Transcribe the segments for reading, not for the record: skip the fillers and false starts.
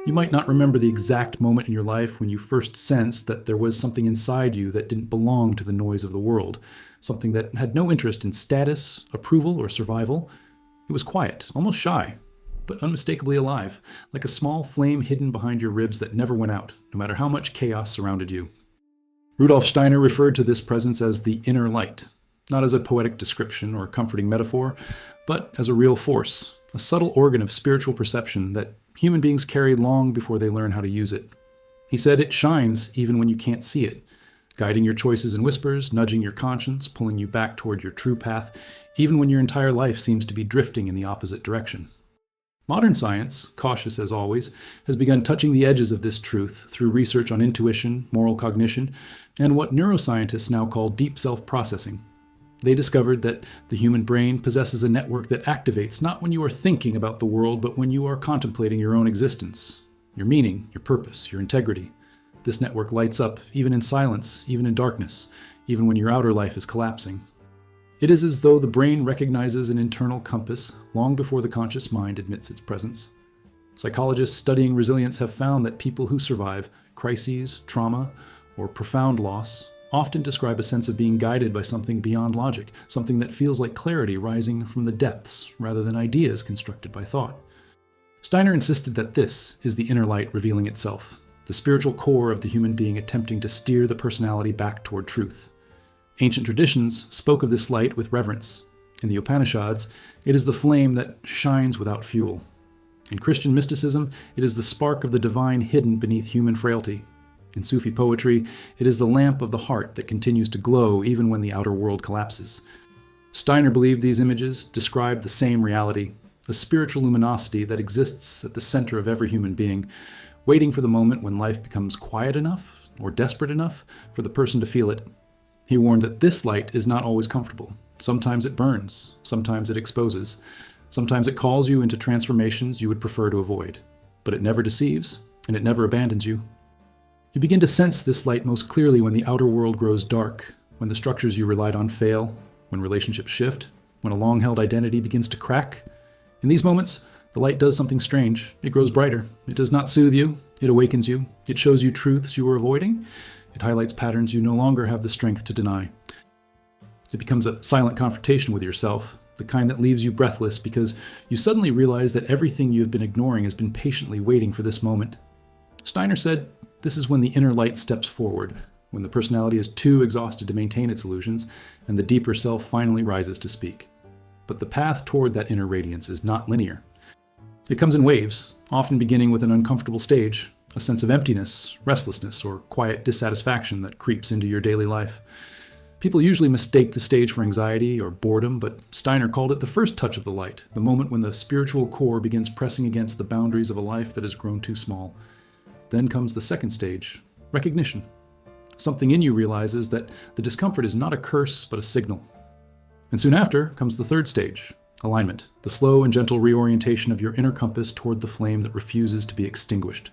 You might not remember the exact moment in your life when you first sensed that there was something inside you that didn't belong to the noise of the world, something that had no interest in status, approval, or survival. It was quiet, almost shy, but unmistakably alive, like a small flame hidden behind your ribs that never went out, no matter how much chaos surrounded you. Rudolf Steiner referred to this presence as the inner light, not as a poetic description or comforting metaphor, but as a real force, a subtle organ of spiritual perception that human beings carry long before they learn how to use it. He said it shines even when you can't see it, guiding your choices in whispers, nudging your conscience, pulling you back toward your true path, even when your entire life seems to be drifting in the opposite direction. Modern science, cautious as always, has begun touching the edges of this truth through research on intuition, moral cognition, and what neuroscientists now call deep self-processing. They discovered that the human brain possesses a network that activates not when you are thinking about the world, but when you are contemplating your own existence, your meaning, your purpose, your integrity. This network lights up even in silence, even in darkness, even when your outer life is collapsing. It is as though the brain recognizes an internal compass long before the conscious mind admits its presence. Psychologists studying resilience have found that people who survive crises, trauma, or profound loss often describe a sense of being guided by something beyond logic, something that feels like clarity rising from the depths rather than ideas constructed by thought. Steiner insisted that this is the inner light revealing itself, the spiritual core of the human being attempting to steer the personality back toward truth. Ancient traditions spoke of this light with reverence. In the Upanishads, it is the flame that shines without fuel. In Christian mysticism, it is the spark of the divine hidden beneath human frailty. In Sufi poetry, it is the lamp of the heart that continues to glow even when the outer world collapses. Steiner believed these images described the same reality, a spiritual luminosity that exists at the center of every human being, waiting for the moment when life becomes quiet enough or desperate enough for the person to feel it. He warned that this light is not always comfortable. Sometimes it burns, sometimes it exposes, sometimes it calls you into transformations you would prefer to avoid. But it never deceives, and it never abandons you. You begin to sense this light most clearly when the outer world grows dark, when the structures you relied on fail, when relationships shift, when a long-held identity begins to crack. In these moments, the light does something strange. It grows brighter. It does not soothe you. It awakens you. It shows you truths you were avoiding. It highlights patterns you no longer have the strength to deny. It becomes a silent confrontation with yourself, the kind that leaves you breathless because you suddenly realize that everything you have been ignoring has been patiently waiting for this moment. Steiner said, this is when the inner light steps forward, when the personality is too exhausted to maintain its illusions, and the deeper self finally rises to speak. But the path toward that inner radiance is not linear. It comes in waves, often beginning with an uncomfortable stage, a sense of emptiness, restlessness, or quiet dissatisfaction that creeps into your daily life. People usually mistake the stage for anxiety or boredom, but Steiner called it the first touch of the light, the moment when the spiritual core begins pressing against the boundaries of a life that has grown too small. Then comes the second stage, recognition. Something in you realizes that the discomfort is not a curse, but a signal. And soon after comes the third stage, alignment, the slow and gentle reorientation of your inner compass toward the flame that refuses to be extinguished.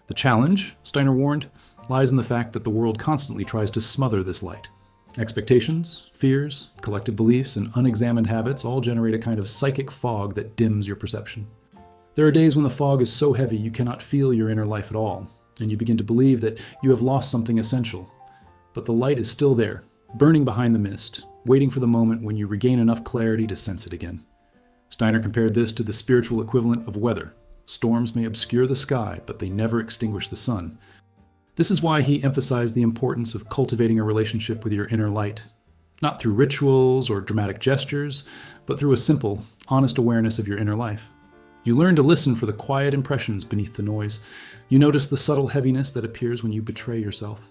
The challenge, Steiner warned, lies in the fact that the world constantly tries to smother this light. Expectations, fears, collective beliefs, and unexamined habits all generate a kind of psychic fog that dims your perception. There are days when the fog is so heavy you cannot feel your inner life at all, and you begin to believe that you have lost something essential. But the light is still there, burning behind the mist, waiting for the moment when you regain enough clarity to sense it again. Steiner compared this to the spiritual equivalent of weather. Storms may obscure the sky, but they never extinguish the sun. This is why he emphasized the importance of cultivating a relationship with your inner light, not through rituals or dramatic gestures, but through a simple, honest awareness of your inner life. You learn to listen for the quiet impressions beneath the noise. You notice the subtle heaviness that appears when you betray yourself.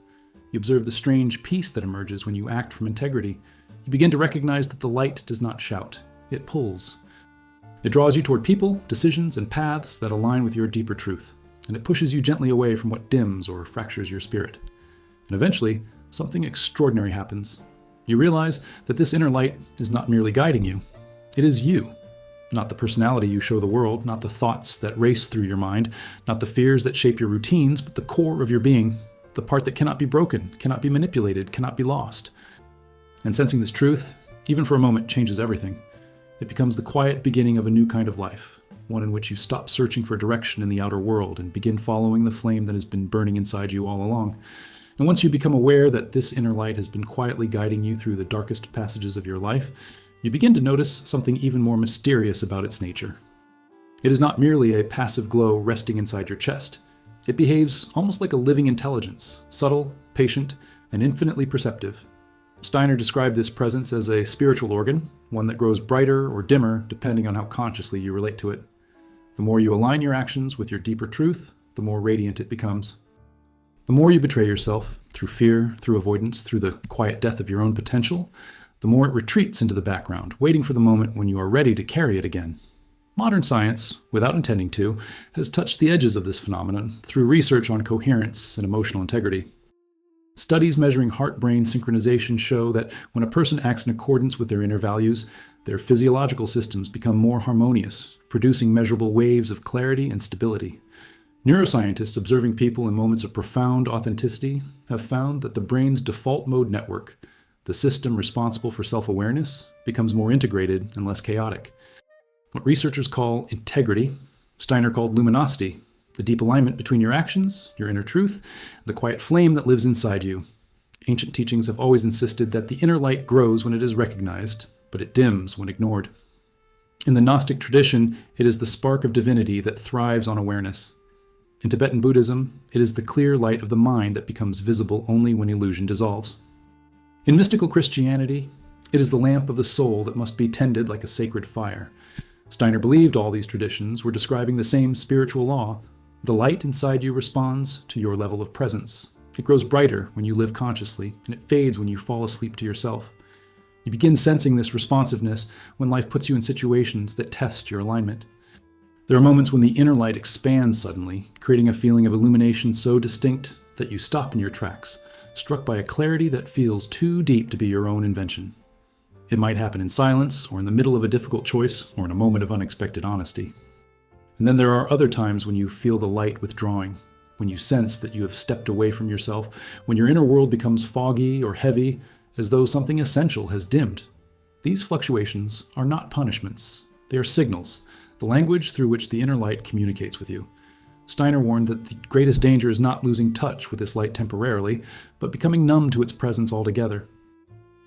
You observe the strange peace that emerges when you act from integrity. You begin to recognize that the light does not shout, it pulls. It draws you toward people, decisions, and paths that align with your deeper truth, and it pushes you gently away from what dims or fractures your spirit. And eventually, something extraordinary happens. You realize that this inner light is not merely guiding you, it is you. Not the personality you show the world, not the thoughts that race through your mind, not the fears that shape your routines, but the core of your being, the part that cannot be broken, cannot be manipulated, cannot be lost. And sensing this truth, even for a moment, changes everything. It becomes the quiet beginning of a new kind of life, one in which you stop searching for direction in the outer world and begin following the flame that has been burning inside you all along. And once you become aware that this inner light has been quietly guiding you through the darkest passages of your life, you begin to notice something even more mysterious about its nature. It is not merely a passive glow resting inside your chest. It behaves almost like a living intelligence, subtle, patient, and infinitely perceptive. Steiner described this presence as a spiritual organ, one that grows brighter or dimmer depending on how consciously you relate to it. The more you align your actions with your deeper truth, the more radiant it becomes. The more you betray yourself, through fear, through avoidance, through the quiet death of your own potential, the more it retreats into the background, waiting for the moment when you are ready to carry it again. Modern science, without intending to, has touched the edges of this phenomenon through research on coherence and emotional integrity. Studies measuring heart-brain synchronization show that when a person acts in accordance with their inner values, their physiological systems become more harmonious, producing measurable waves of clarity and stability. Neuroscientists observing people in moments of profound authenticity have found that the brain's default mode network, the system responsible for self-awareness, becomes more integrated and less chaotic. What researchers call integrity, Steiner called luminosity, the deep alignment between your actions, your inner truth, the quiet flame that lives inside you. Ancient teachings have always insisted that the inner light grows when it is recognized, but it dims when ignored. In the Gnostic tradition, it is the spark of divinity that thrives on awareness. In Tibetan Buddhism, it is the clear light of the mind that becomes visible only when illusion dissolves. In mystical Christianity, it is the lamp of the soul that must be tended like a sacred fire. Steiner believed all these traditions were describing the same spiritual law. The light inside you responds to your level of presence. It grows brighter when you live consciously, and it fades when you fall asleep to yourself. You begin sensing this responsiveness when life puts you in situations that test your alignment. There are moments when the inner light expands suddenly, creating a feeling of illumination so distinct that you stop in your tracks, struck by a clarity that feels too deep to be your own invention. It might happen in silence, or in the middle of a difficult choice, or in a moment of unexpected honesty. And then there are other times when you feel the light withdrawing, when you sense that you have stepped away from yourself, when your inner world becomes foggy or heavy, as though something essential has dimmed. These fluctuations are not punishments. They are signals, the language through which the inner light communicates with you. Steiner warned that the greatest danger is not losing touch with this light temporarily, but becoming numb to its presence altogether.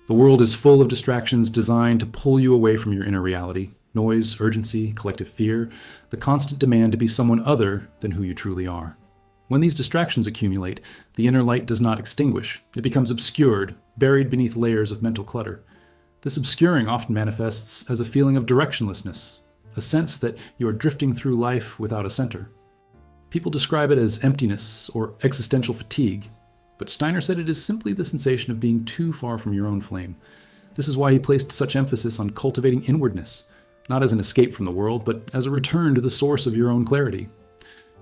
The world is full of distractions designed to pull you away from your inner reality. Noise, urgency, collective fear, the constant demand to be someone other than who you truly are. When these distractions accumulate, the inner light does not extinguish. It becomes obscured, buried beneath layers of mental clutter. This obscuring often manifests as a feeling of directionlessness, a sense that you are drifting through life without a center. People describe it as emptiness or existential fatigue, but Steiner said it is simply the sensation of being too far from your own flame. This is why he placed such emphasis on cultivating inwardness, not as an escape from the world, but as a return to the source of your own clarity.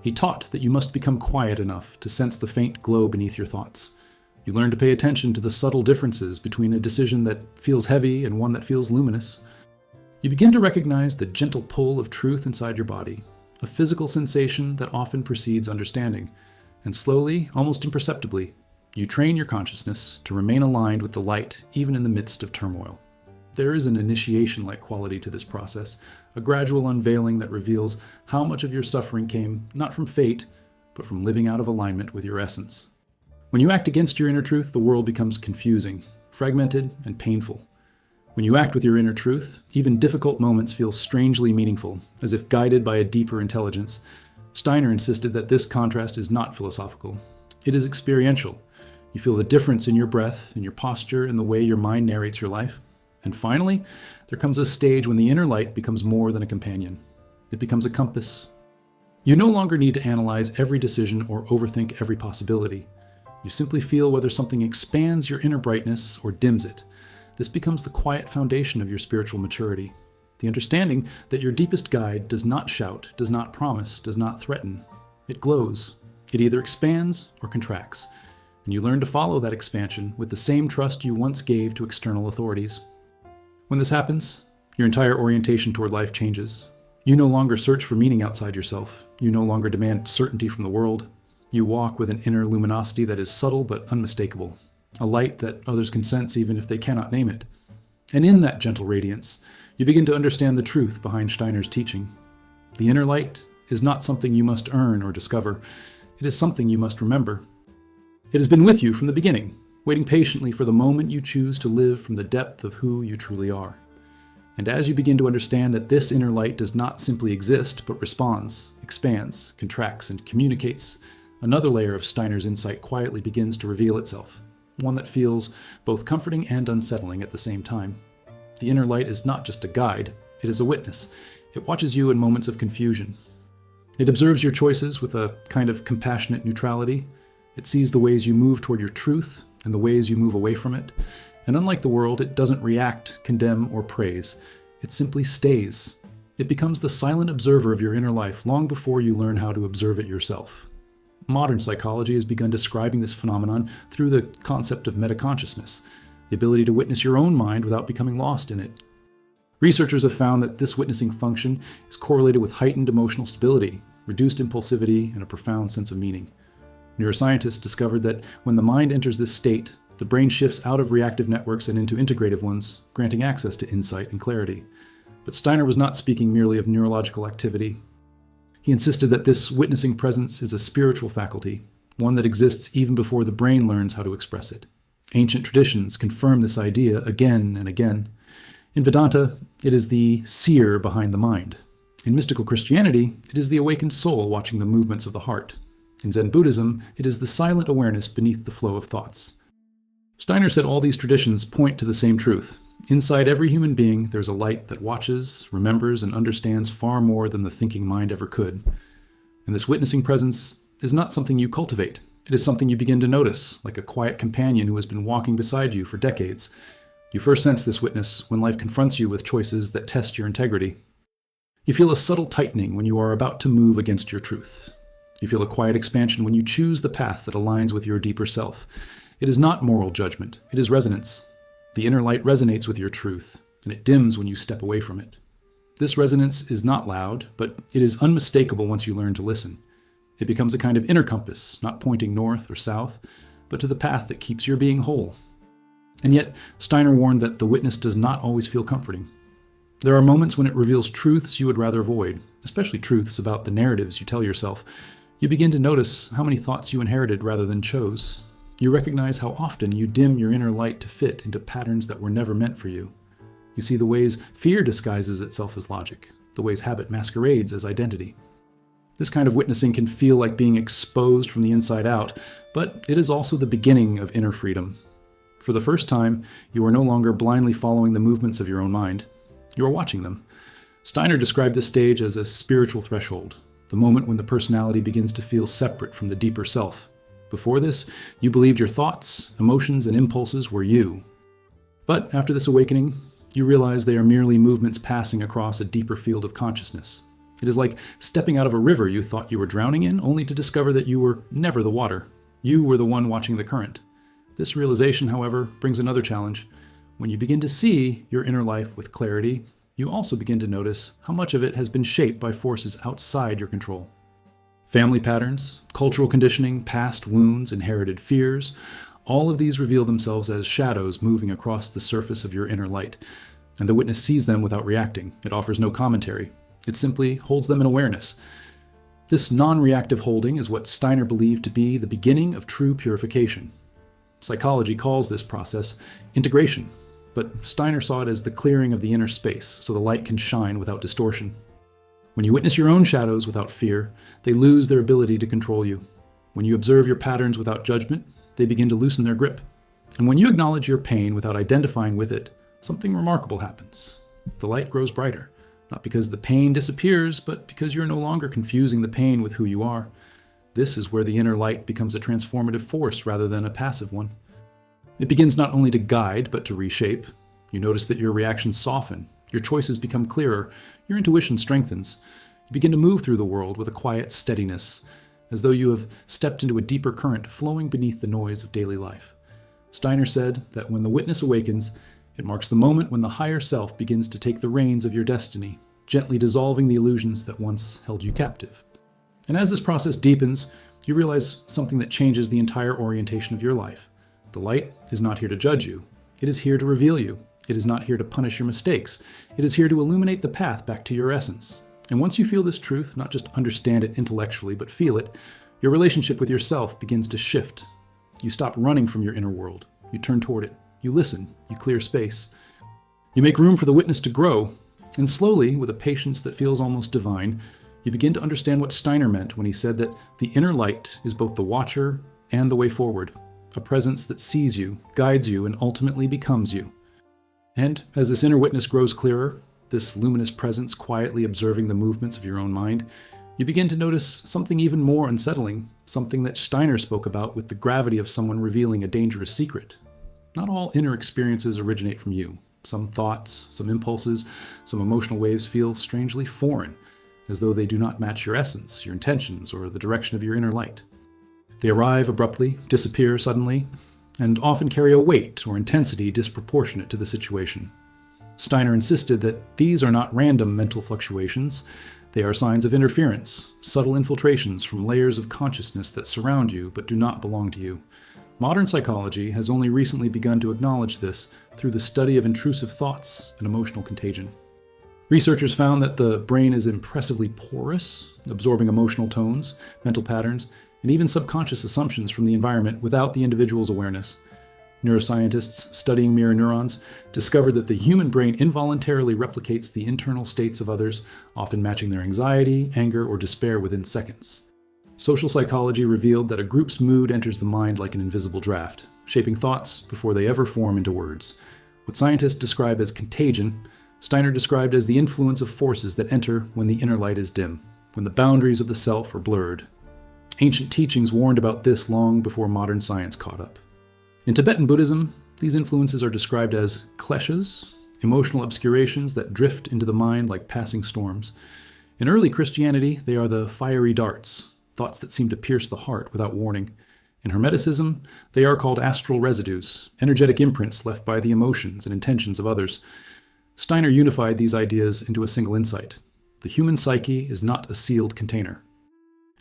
He taught that you must become quiet enough to sense the faint glow beneath your thoughts. You learn to pay attention to the subtle differences between a decision that feels heavy and one that feels luminous. You begin to recognize the gentle pull of truth inside your body, a physical sensation that often precedes understanding, and slowly, almost imperceptibly, you train your consciousness to remain aligned with the light even in the midst of turmoil. There is an initiation-like quality to this process, a gradual unveiling that reveals how much of your suffering came not from fate, but from living out of alignment with your essence. When you act against your inner truth, the world becomes confusing, fragmented, and painful. When you act with your inner truth, even difficult moments feel strangely meaningful, as if guided by a deeper intelligence. Steiner insisted that this contrast is not philosophical. It is experiential. You feel the difference in your breath, in your posture, in the way your mind narrates your life. And finally, there comes a stage when the inner light becomes more than a companion. It becomes a compass. You no longer need to analyze every decision or overthink every possibility. You simply feel whether something expands your inner brightness or dims it. This becomes the quiet foundation of your spiritual maturity. The understanding that your deepest guide does not shout, does not promise, does not threaten. It glows. It either expands or contracts. And you learn to follow that expansion with the same trust you once gave to external authorities. When this happens, your entire orientation toward life changes. You no longer search for meaning outside yourself. You no longer demand certainty from the world. You walk with an inner luminosity that is subtle but unmistakable, a light that others can sense even if they cannot name it. And in that gentle radiance, you begin to understand the truth behind Steiner's teaching. The inner light is not something you must earn or discover. It is something you must remember. It has been with you from the beginning, waiting patiently for the moment you choose to live from the depth of who you truly are. And as you begin to understand that this inner light does not simply exist, but responds, expands, contracts, and communicates, another layer of Steiner's insight quietly begins to reveal itself, one that feels both comforting and unsettling at the same time. The inner light is not just a guide, it is a witness. It watches you in moments of confusion. It observes your choices with a kind of compassionate neutrality. It sees the ways you move toward your truth and the ways you move away from it. And unlike the world, it doesn't react, condemn, or praise. It simply stays. It becomes the silent observer of your inner life long before you learn how to observe it yourself. Modern psychology has begun describing this phenomenon through the concept of metaconsciousness, the ability to witness your own mind without becoming lost in it. Researchers have found that this witnessing function is correlated with heightened emotional stability, reduced impulsivity, and a profound sense of meaning. Neuroscientists discovered that when the mind enters this state, the brain shifts out of reactive networks and into integrative ones, granting access to insight and clarity. But Steiner was not speaking merely of neurological activity. He insisted that this witnessing presence is a spiritual faculty, one that exists even before the brain learns how to express it. Ancient traditions confirm this idea again and again. In Vedanta, it is the seer behind the mind. In mystical Christianity, it is the awakened soul watching the movements of the heart. In Zen Buddhism, it is the silent awareness beneath the flow of thoughts. Steiner said all these traditions point to the same truth. Inside every human being, there's a light that watches, remembers, and understands far more than the thinking mind ever could. And this witnessing presence is not something you cultivate. It is something you begin to notice, like a quiet companion who has been walking beside you for decades. You first sense this witness when life confronts you with choices that test your integrity. You feel a subtle tightening when you are about to move against your truth. You feel a quiet expansion when you choose the path that aligns with your deeper self. It is not moral judgment, it is resonance. The inner light resonates with your truth, and it dims when you step away from it. This resonance is not loud, but it is unmistakable once you learn to listen. It becomes a kind of inner compass, not pointing north or south, but to the path that keeps your being whole. And yet, Steiner warned that the witness does not always feel comforting. There are moments when it reveals truths you would rather avoid, especially truths about the narratives you tell yourself. You begin to notice how many thoughts you inherited rather than chose. You recognize how often you dim your inner light to fit into patterns that were never meant for you. You see the ways fear disguises itself as logic, the ways habit masquerades as identity. This kind of witnessing can feel like being exposed from the inside out, but it is also the beginning of inner freedom. For the first time, you are no longer blindly following the movements of your own mind. You are watching them. Steiner described this stage as a spiritual threshold, the moment when the personality begins to feel separate from the deeper self. Before this, you believed your thoughts, emotions, and impulses were you. But after this awakening, you realize they are merely movements passing across a deeper field of consciousness. It is like stepping out of a river you thought you were drowning in, only to discover that you were never the water. You were the one watching the current. This realization, however, brings another challenge. When you begin to see your inner life with clarity, you also begin to notice how much of it has been shaped by forces outside your control. Family patterns, cultural conditioning, past wounds, inherited fears, all of these reveal themselves as shadows moving across the surface of your inner light, and the witness sees them without reacting. It offers no commentary. It simply holds them in awareness. This non-reactive holding is what Steiner believed to be the beginning of true purification. Psychology calls this process integration, but Steiner saw it as the clearing of the inner space so the light can shine without distortion. When you witness your own shadows without fear, they lose their ability to control you. When you observe your patterns without judgment, they begin to loosen their grip. And when you acknowledge your pain without identifying with it, something remarkable happens. The light grows brighter, not because the pain disappears, but because you're no longer confusing the pain with who you are. This is where the inner light becomes a transformative force rather than a passive one. It begins not only to guide, but to reshape. You notice that your reactions soften, your choices become clearer, your intuition strengthens. You begin to move through the world with a quiet steadiness, as though you have stepped into a deeper current flowing beneath the noise of daily life. Steiner said that when the witness awakens, it marks the moment when the higher self begins to take the reins of your destiny, gently dissolving the illusions that once held you captive. And as this process deepens, you realize something that changes the entire orientation of your life. The light is not here to judge you. It is here to reveal you. It is not here to punish your mistakes. It is here to illuminate the path back to your essence. And once you feel this truth, not just understand it intellectually, but feel it, your relationship with yourself begins to shift. You stop running from your inner world. You turn toward it. You listen. You clear space. You make room for the witness to grow. And slowly, with a patience that feels almost divine, you begin to understand what Steiner meant when he said that the inner light is both the watcher and the way forward, a presence that sees you, guides you, and ultimately becomes you. And as this inner witness grows clearer, this luminous presence quietly observing the movements of your own mind, you begin to notice something even more unsettling, something that Steiner spoke about with the gravity of someone revealing a dangerous secret. Not all inner experiences originate from you. Some thoughts, some impulses, some emotional waves feel strangely foreign, as though they do not match your essence, your intentions, or the direction of your inner light. They arrive abruptly, disappear suddenly, and often carry a weight or intensity disproportionate to the situation. Steiner insisted that these are not random mental fluctuations. They are signs of interference, subtle infiltrations from layers of consciousness that surround you but do not belong to you. Modern psychology has only recently begun to acknowledge this through the study of intrusive thoughts and emotional contagion. Researchers found that the brain is impressively porous, absorbing emotional tones, mental patterns, and even subconscious assumptions from the environment without the individual's awareness. Neuroscientists studying mirror neurons discovered that the human brain involuntarily replicates the internal states of others, often matching their anxiety, anger, or despair within seconds. Social psychology revealed that a group's mood enters the mind like an invisible draft, shaping thoughts before they ever form into words. What scientists describe as contagion, Steiner described as the influence of forces that enter when the inner light is dim, when the boundaries of the self are blurred. Ancient teachings warned about this long before modern science caught up. In Tibetan Buddhism, these influences are described as kleshas, emotional obscurations that drift into the mind like passing storms. In early Christianity, they are the fiery darts, thoughts that seem to pierce the heart without warning. In Hermeticism, they are called astral residues, energetic imprints left by the emotions and intentions of others. Steiner unified these ideas into a single insight. The human psyche is not a sealed container.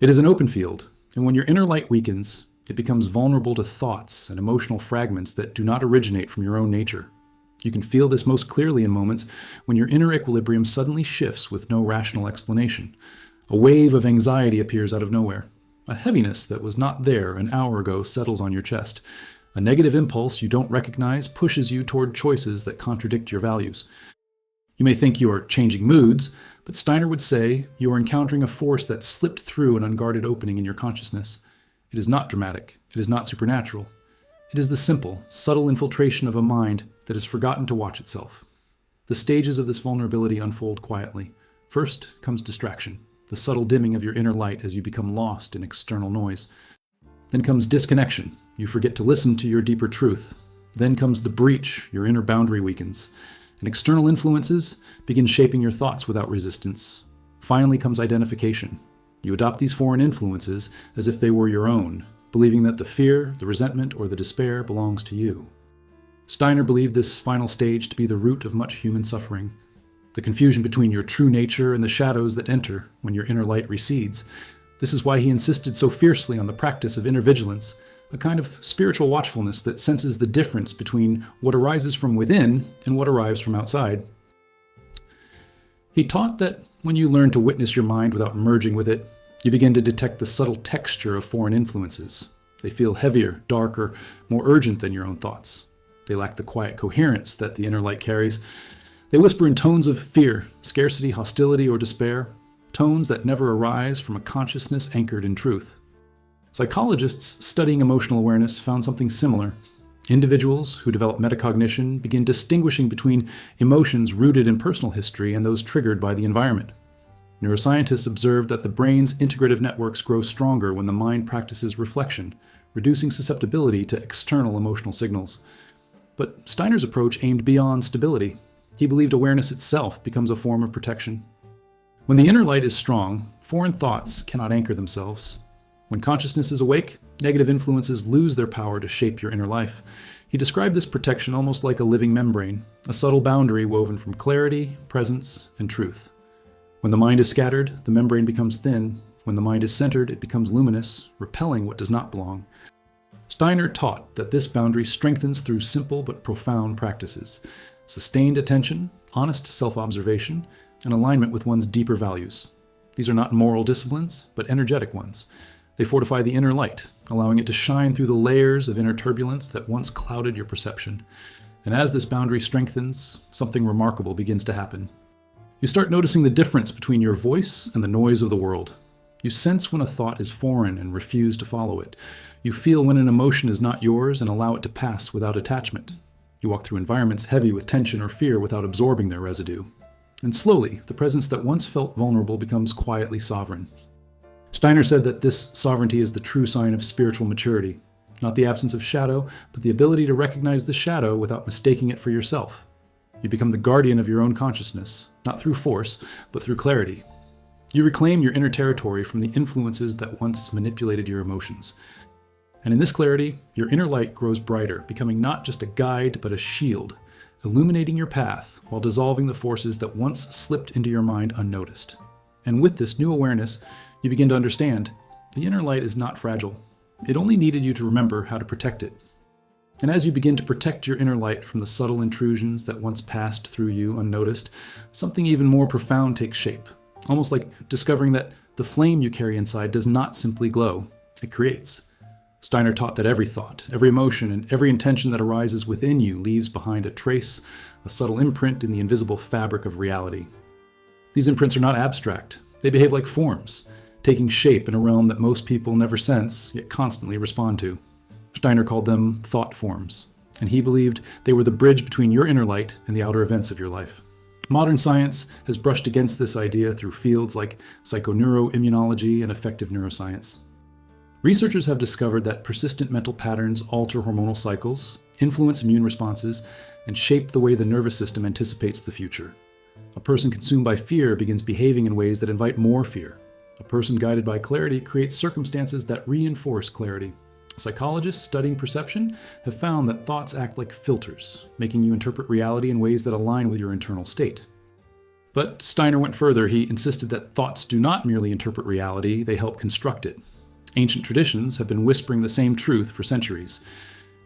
It is an open field, and when your inner light weakens, it becomes vulnerable to thoughts and emotional fragments that do not originate from your own nature. You can feel this most clearly in moments when your inner equilibrium suddenly shifts with no rational explanation. A wave of anxiety appears out of nowhere. A heaviness that was not there an hour ago settles on your chest. A negative impulse you don't recognize pushes you toward choices that contradict your values. You may think you are changing moods, but Steiner would say you are encountering a force that slipped through an unguarded opening in your consciousness. It is not dramatic. It is not supernatural. It is the simple, subtle infiltration of a mind that has forgotten to watch itself. The stages of this vulnerability unfold quietly. First comes distraction, the subtle dimming of your inner light as you become lost in external noise. Then comes disconnection. You forget to listen to your deeper truth. Then comes the breach. Your inner boundary weakens. And external influences begin shaping your thoughts without resistance. Finally comes identification. You adopt these foreign influences as if they were your own, believing that the fear, the resentment, or the despair belongs to you. Steiner believed this final stage to be the root of much human suffering, the confusion between your true nature and the shadows that enter when your inner light recedes. This is why he insisted so fiercely on the practice of inner vigilance, a kind of spiritual watchfulness that senses the difference between what arises from within and what arrives from outside. He taught that when you learn to witness your mind without merging with it, you begin to detect the subtle texture of foreign influences. They feel heavier, darker, more urgent than your own thoughts. They lack the quiet coherence that the inner light carries. They whisper in tones of fear, scarcity, hostility, or despair, tones that never arise from a consciousness anchored in truth. Psychologists studying emotional awareness found something similar. Individuals who develop metacognition begin distinguishing between emotions rooted in personal history and those triggered by the environment. Neuroscientists observed that the brain's integrative networks grow stronger when the mind practices reflection, reducing susceptibility to external emotional signals. But Steiner's approach aimed beyond stability. He believed awareness itself becomes a form of protection. When the inner light is strong, foreign thoughts cannot anchor themselves. When consciousness is awake, negative influences lose their power to shape your inner life. He described this protection almost like a living membrane, a subtle boundary woven from clarity, presence, and truth. When the mind is scattered, the membrane becomes thin. When the mind is centered, it becomes luminous, repelling what does not belong. Steiner taught that this boundary strengthens through simple but profound practices: sustained attention, honest self-observation, an alignment with one's deeper values. These are not moral disciplines, but energetic ones. They fortify the inner light, allowing it to shine through the layers of inner turbulence that once clouded your perception. And as this boundary strengthens, something remarkable begins to happen. You start noticing the difference between your voice and the noise of the world. You sense when a thought is foreign and refuse to follow it. You feel when an emotion is not yours and allow it to pass without attachment. You walk through environments heavy with tension or fear without absorbing their residue. And slowly, the presence that once felt vulnerable becomes quietly sovereign. Steiner said that this sovereignty is the true sign of spiritual maturity, not the absence of shadow, but the ability to recognize the shadow without mistaking it for yourself. You become the guardian of your own consciousness, not through force, but through clarity. You reclaim your inner territory from the influences that once manipulated your emotions. And in this clarity, your inner light grows brighter, becoming not just a guide, but a shield, illuminating your path while dissolving the forces that once slipped into your mind unnoticed. And with this new awareness, you begin to understand the inner light is not fragile. It only needed you to remember how to protect it. And as you begin to protect your inner light from the subtle intrusions that once passed through you unnoticed, something even more profound takes shape, almost like discovering that the flame you carry inside does not simply glow, it creates. Steiner taught that every thought, every emotion, and every intention that arises within you leaves behind a trace, a subtle imprint in the invisible fabric of reality. These imprints are not abstract. They behave like forms, taking shape in a realm that most people never sense, yet constantly respond to. Steiner called them thought forms, and he believed they were the bridge between your inner light and the outer events of your life. Modern science has brushed against this idea through fields like psychoneuroimmunology and affective neuroscience. Researchers have discovered that persistent mental patterns alter hormonal cycles, influence immune responses, and shape the way the nervous system anticipates the future. A person consumed by fear begins behaving in ways that invite more fear. A person guided by clarity creates circumstances that reinforce clarity. Psychologists studying perception have found that thoughts act like filters, making you interpret reality in ways that align with your internal state. But Steiner went further. He insisted that thoughts do not merely interpret reality, they help construct it. Ancient traditions have been whispering the same truth for centuries.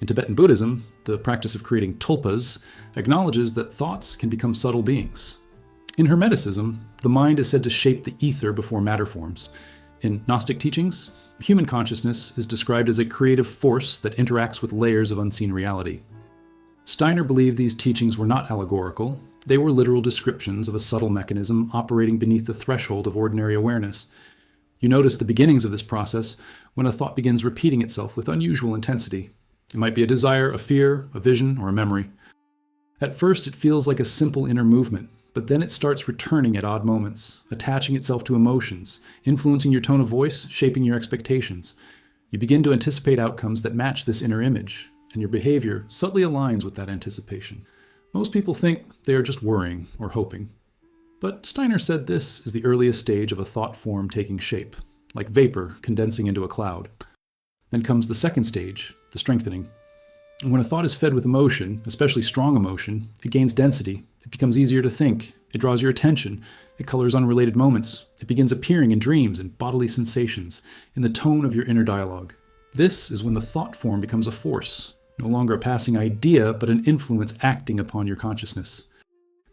In Tibetan Buddhism, the practice of creating tulpas acknowledges that thoughts can become subtle beings. In Hermeticism, the mind is said to shape the ether before matter forms. In Gnostic teachings, human consciousness is described as a creative force that interacts with layers of unseen reality. Steiner believed these teachings were not allegorical. They were literal descriptions of a subtle mechanism operating beneath the threshold of ordinary awareness. You notice the beginnings of this process when a thought begins repeating itself with unusual intensity. It might be a desire, a fear, a vision, or a memory. At first, it feels like a simple inner movement, but then it starts returning at odd moments, attaching itself to emotions, influencing your tone of voice, shaping your expectations. You begin to anticipate outcomes that match this inner image, and your behavior subtly aligns with that anticipation. Most people think they are just worrying or hoping. But Steiner said this is the earliest stage of a thought form taking shape, like vapor condensing into a cloud. Then comes the second stage, the strengthening. And when a thought is fed with emotion, especially strong emotion, it gains density. It becomes easier to think. It draws your attention. It colors unrelated moments. It begins appearing in dreams and bodily sensations, in the tone of your inner dialogue. This is when the thought form becomes a force, no longer a passing idea, but an influence acting upon your consciousness.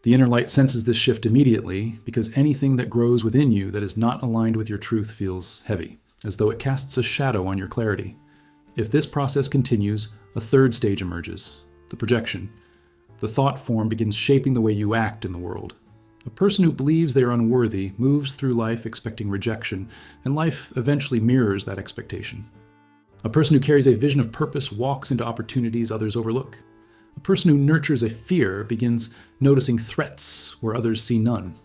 The inner light senses this shift immediately because anything that grows within you that is not aligned with your truth feels heavy, as though it casts a shadow on your clarity. If this process continues, a third stage emerges, the projection. The thought form begins shaping the way you act in the world. A person who believes they are unworthy moves through life expecting rejection, and life eventually mirrors that expectation. A person who carries a vision of purpose walks into opportunities others overlook. A person who nurtures a fear begins noticing threats where others see none.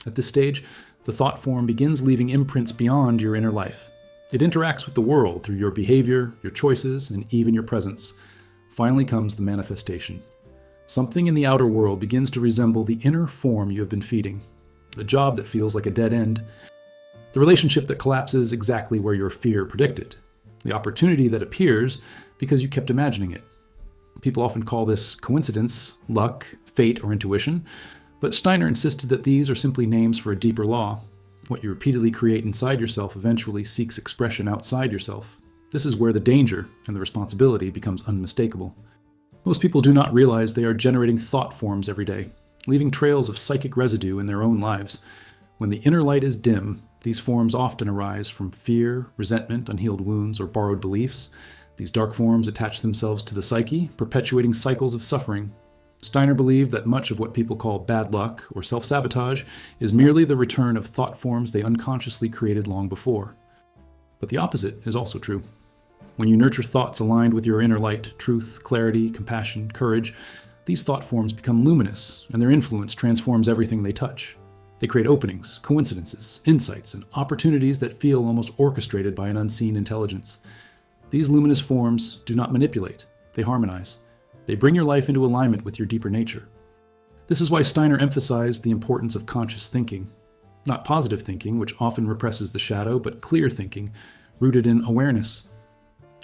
At this stage, the thought form begins leaving imprints beyond your inner life. It interacts with the world through your behavior, your choices, and even your presence. Finally comes the manifestation. Something in the outer world begins to resemble the inner form you have been feeding. The job that feels like a dead end. The relationship that collapses exactly where your fear predicted. The opportunity that appears because you kept imagining it. People often call this coincidence, luck, fate, or intuition, but Steiner insisted that these are simply names for a deeper law. What you repeatedly create inside yourself eventually seeks expression outside yourself. This is where the danger and the responsibility becomes unmistakable. Most people do not realize they are generating thought forms every day. leaving trails of psychic residue in their own lives. When the inner light is dim, these forms often arise from fear, resentment, unhealed wounds, or borrowed beliefs. These dark forms attach themselves to the psyche, perpetuating cycles of suffering. Steiner believed that much of what people call bad luck or self-sabotage is merely the return of thought forms they unconsciously created long before. But the opposite is also true. When you nurture thoughts aligned with your inner light, truth, clarity, compassion, courage, these thought forms become luminous, and their influence transforms everything they touch. They create openings, coincidences, insights, and opportunities that feel almost orchestrated by an unseen intelligence. These luminous forms do not manipulate, they harmonize. They bring your life into alignment with your deeper nature. This is why Steiner emphasized the importance of conscious thinking. Not positive thinking, which often represses the shadow, but clear thinking, rooted in awareness.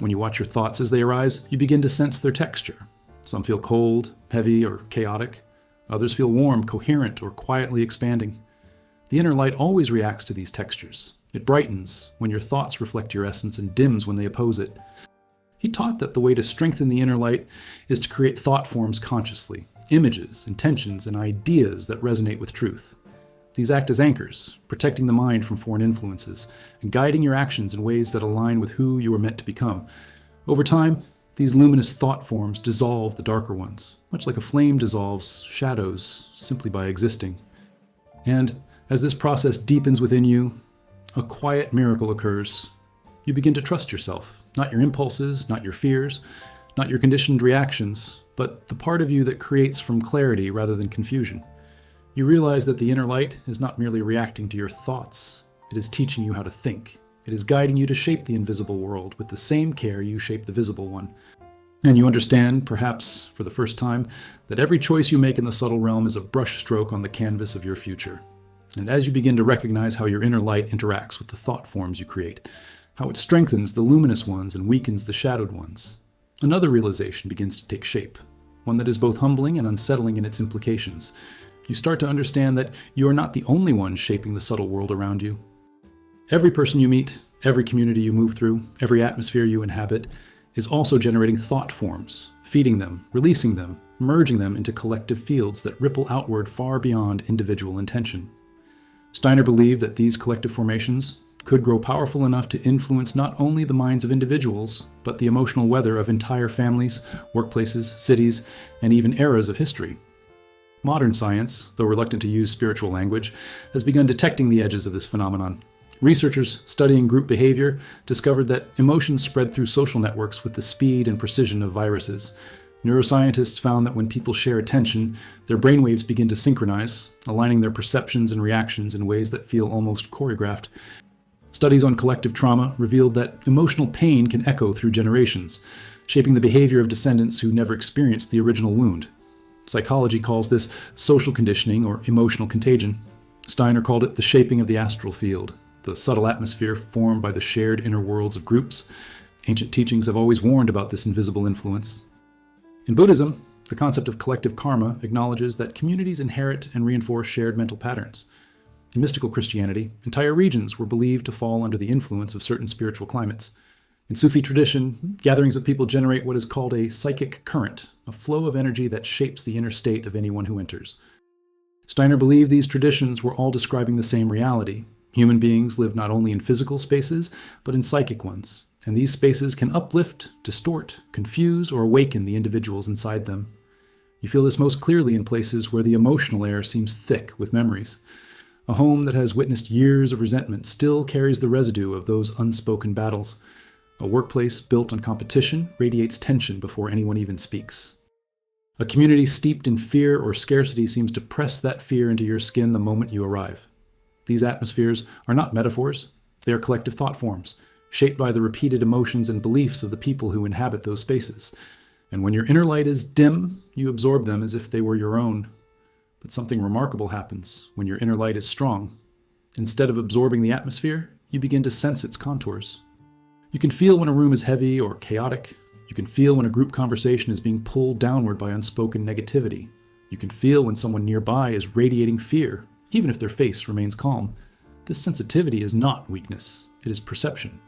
When you watch your thoughts as they arise, you begin to sense their texture. Some feel cold, heavy, or chaotic. Others feel warm, coherent, or quietly expanding. The inner light always reacts to these textures. It brightens when your thoughts reflect your essence and dims when they oppose it. He taught that the way to strengthen the inner light is to create thought forms consciously, images, intentions, and ideas that resonate with truth. These act as anchors, protecting the mind from foreign influences, and guiding your actions in ways that align with who you were meant to become. Over time, these luminous thought forms dissolve the darker ones, much like a flame dissolves shadows simply by existing. And as this process deepens within you, a quiet miracle occurs. You begin to trust yourself, not your impulses, not your fears, not your conditioned reactions, but the part of you that creates from clarity rather than confusion. You realize that the inner light is not merely reacting to your thoughts, it is teaching you how to think. It is guiding you to shape the invisible world with the same care you shape the visible one. And you understand, perhaps for the first time, that every choice you make in the subtle realm is a brushstroke on the canvas of your future. And as you begin to recognize how your inner light interacts with the thought forms you create, how it strengthens the luminous ones and weakens the shadowed ones, another realization begins to take shape, one that is both humbling and unsettling in its implications. You start to understand that you are not the only one shaping the subtle world around you. Every person you meet, every community you move through, every atmosphere you inhabit, is also generating thought forms, feeding them, releasing them, merging them into collective fields that ripple outward far beyond individual intention. Steiner believed that these collective formations could grow powerful enough to influence not only the minds of individuals, but the emotional weather of entire families, workplaces, cities, and even eras of history. Modern science, though reluctant to use spiritual language, has begun detecting the edges of this phenomenon. Researchers studying group behavior discovered that emotions spread through social networks with the speed and precision of viruses. Neuroscientists found that when people share attention, their brainwaves begin to synchronize, aligning their perceptions and reactions in ways that feel almost choreographed. Studies on collective trauma revealed that emotional pain can echo through generations, shaping the behavior of descendants who never experienced the original wound. Psychology calls this social conditioning or emotional contagion. Steiner called it the shaping of the astral field, the subtle atmosphere formed by the shared inner worlds of groups. Ancient teachings have always warned about this invisible influence. In Buddhism, the concept of collective karma acknowledges that communities inherit and reinforce shared mental patterns. In mystical Christianity, entire regions were believed to fall under the influence of certain spiritual climates. In Sufi tradition, gatherings of people generate what is called a psychic current, a flow of energy that shapes the inner state of anyone who enters. Steiner believed these traditions were all describing the same reality. Human beings live not only in physical spaces, but in psychic ones, and these spaces can uplift, distort, confuse, or awaken the individuals inside them. You feel this most clearly in places where the emotional air seems thick with memories. A home that has witnessed years of resentment still carries the residue of those unspoken battles. A workplace built on competition radiates tension before anyone even speaks. A community steeped in fear or scarcity seems to press that fear into your skin the moment you arrive. These atmospheres are not metaphors, they are collective thought forms, shaped by the repeated emotions and beliefs of the people who inhabit those spaces. And when your inner light is dim, you absorb them as if they were your own. But something remarkable happens when your inner light is strong. Instead of absorbing the atmosphere, you begin to sense its contours. You can feel when a room is heavy or chaotic. You can feel when a group conversation is being pulled downward by unspoken negativity. You can feel when someone nearby is radiating fear, even if their face remains calm. This sensitivity is not weakness, it is perception.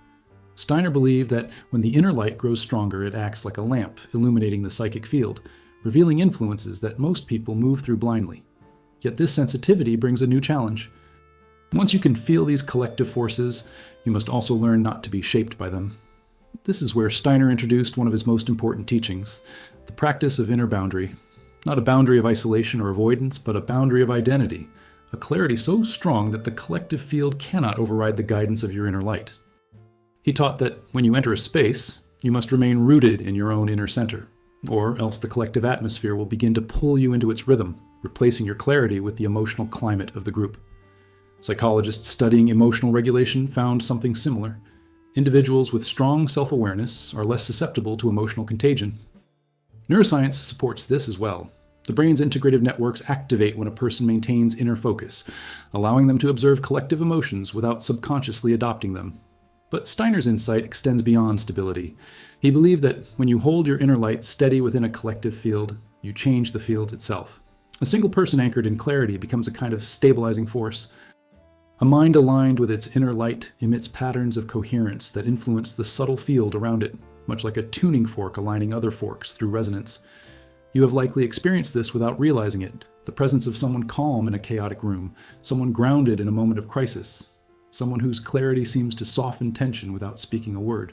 Steiner believed that when the inner light grows stronger, it acts like a lamp, illuminating the psychic field, revealing influences that most people move through blindly. Yet this sensitivity brings a new challenge. Once you can feel these collective forces, you must also learn not to be shaped by them. This is where Steiner introduced one of his most important teachings, the practice of inner boundary. Not a boundary of isolation or avoidance, but a boundary of identity, a clarity so strong that the collective field cannot override the guidance of your inner light. He taught that when you enter a space, you must remain rooted in your own inner center, or else the collective atmosphere will begin to pull you into its rhythm, replacing your clarity with the emotional climate of the group. Psychologists studying emotional regulation found something similar. Individuals with strong self-awareness are less susceptible to emotional contagion. Neuroscience supports this as well. The brain's integrative networks activate when a person maintains inner focus, allowing them to observe collective emotions without subconsciously adopting them. But Steiner's insight extends beyond stability. He believed that when you hold your inner light steady within a collective field, you change the field itself. A single person anchored in clarity becomes a kind of stabilizing force. A mind aligned with its inner light emits patterns of coherence that influence the subtle field around it, much like a tuning fork aligning other forks through resonance. You have likely experienced this without realizing it, the presence of someone calm in a chaotic room, someone grounded in a moment of crisis, someone whose clarity seems to soften tension without speaking a word.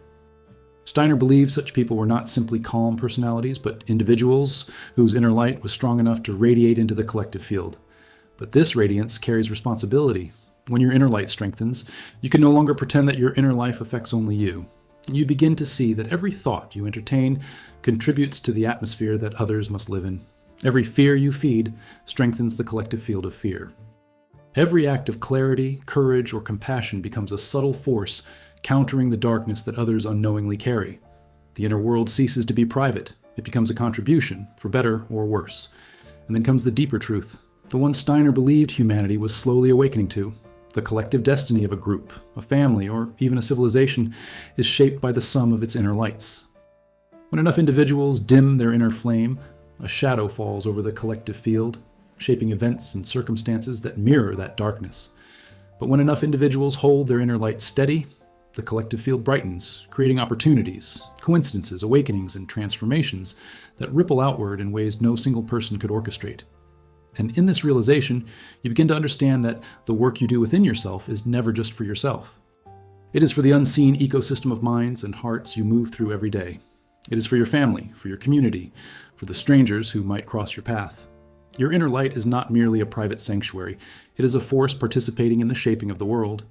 Steiner believed such people were not simply calm personalities, but individuals whose inner light was strong enough to radiate into the collective field. But this radiance carries responsibility. When your inner light strengthens, you can no longer pretend that your inner life affects only you. You begin to see that every thought you entertain contributes to the atmosphere that others must live in. Every fear you feed strengthens the collective field of fear. Every act of clarity, courage, or compassion becomes a subtle force countering the darkness that others unknowingly carry. The inner world ceases to be private. It becomes a contribution, for better or worse. And then comes the deeper truth, the one Steiner believed humanity was slowly awakening to. The collective destiny of a group, a family, or even a civilization is shaped by the sum of its inner lights. When enough individuals dim their inner flame, a shadow falls over the collective field, shaping events and circumstances that mirror that darkness. But when enough individuals hold their inner light steady, the collective field brightens, creating opportunities, coincidences, awakenings, and transformations that ripple outward in ways no single person could orchestrate. And in this realization, you begin to understand that the work you do within yourself is never just for yourself. It is for the unseen ecosystem of minds and hearts you move through every day. It is for your family, for your community, for the strangers who might cross your path. Your inner light is not merely a private sanctuary. It is a force participating in the shaping of the world.